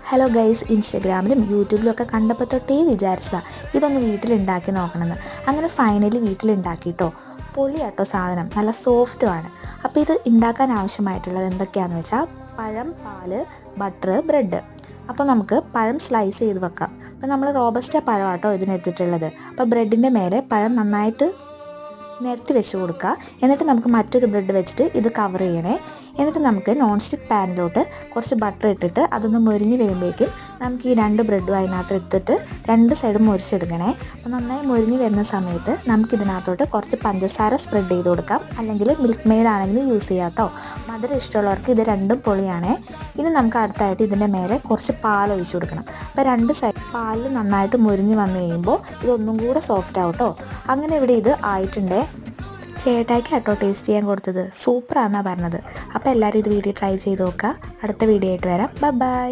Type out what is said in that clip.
Hello guys, ഇൻസ്റ്റഗ്രാമിലും യൂട്യൂബിലൊക്കെ കണ്ടപ്പോൾ തൊട്ടേ വിചാരിച്ചതാണ് ഇതൊന്ന് വീട്ടിലുണ്ടാക്കി നോക്കണമെന്ന്. അങ്ങനെ ഫൈനലി വീട്ടിലുണ്ടാക്കിയിട്ടോ. പൊളിയാട്ടോ സാധനം, നല്ല സോഫ്റ്റുമാണ്. അപ്പോൾ ഇത് ഉണ്ടാക്കാൻ ആവശ്യമായിട്ടുള്ളത് എന്തൊക്കെയാണെന്ന് വെച്ചാൽ പഴം, പാല്, ബട്ടർ, ബ്രെഡ്. അപ്പോൾ നമുക്ക് പഴം സ്ലൈസ് ചെയ്ത് വെക്കാം. അപ്പോൾ നമ്മൾ റോബസ്റ്റ പഴമാട്ടോ ഇതിനെടുത്തിട്ടുള്ളത്. അപ്പോൾ ബ്രെഡിൻ്റെ മേലെ പഴം നന്നായിട്ട് നിരത്തി വെച്ച് കൊടുക്കുക. എന്നിട്ട് നമുക്ക് മറ്റൊരു ബ്രെഡ് വെച്ചിട്ട് ഇത് കവർ ചെയ്യണേ. എന്നിട്ട് നമുക്ക് നോൺ സ്റ്റിക്ക് പാനിലോട്ട് കുറച്ച് ബട്ടർ ഇട്ടിട്ട് അതൊന്ന് മൊരിഞ്ഞ് വരുമ്പോഴേക്കും നമുക്ക് ഈ 2 ബ്രെഡും അതിനകത്ത് എടുത്തിട്ട് 2 സൈഡും മുരിച്ചെടുക്കണേ. അപ്പോൾ നന്നായി മൊരിഞ്ഞ് വരുന്ന സമയത്ത് നമുക്കിതിനകത്തോട്ട് കുറച്ച് പഞ്ചസാര സ്പ്രെഡ് ചെയ്ത് കൊടുക്കാം. അല്ലെങ്കിൽ മിൽക്ക് മെയ്ഡ് ആണെങ്കിൽ യൂസ് ചെയ്യാം കേട്ടോ. മധുരം ഇഷ്ടമുള്ളവർക്ക് ഇത് രണ്ടും പൊളിയാണേ. ഇനി നമുക്ക് അടുത്തായിട്ട് ഇതിൻ്റെ മേലെ കുറച്ച് പാൽ ഒഴിച്ച് കൊടുക്കണം. അപ്പോൾ 2 സൈഡ് പാലിൽ നന്നായിട്ട് മൊരിഞ്ഞ് വന്നു കഴിയുമ്പോൾ ഇതൊന്നും കൂടെ സോഫ്റ്റ് ആവും കേട്ടോ. അങ്ങനെ ഇവിടെ ഇത് ആയിട്ടുണ്ടേ. ചേട്ടായിക്ക് കേട്ടോ ടേസ്റ്റ് ചെയ്യാൻ കൊടുത്തത്. സൂപ്പറാണെന്നാണ് പറഞ്ഞത്. അപ്പോൾ എല്ലാവരും ഇത് വീഡിയോ ട്രൈ ചെയ്ത് നോക്കുക. അടുത്ത വീഡിയോ ആയിട്ട് വരാം. ബൈ.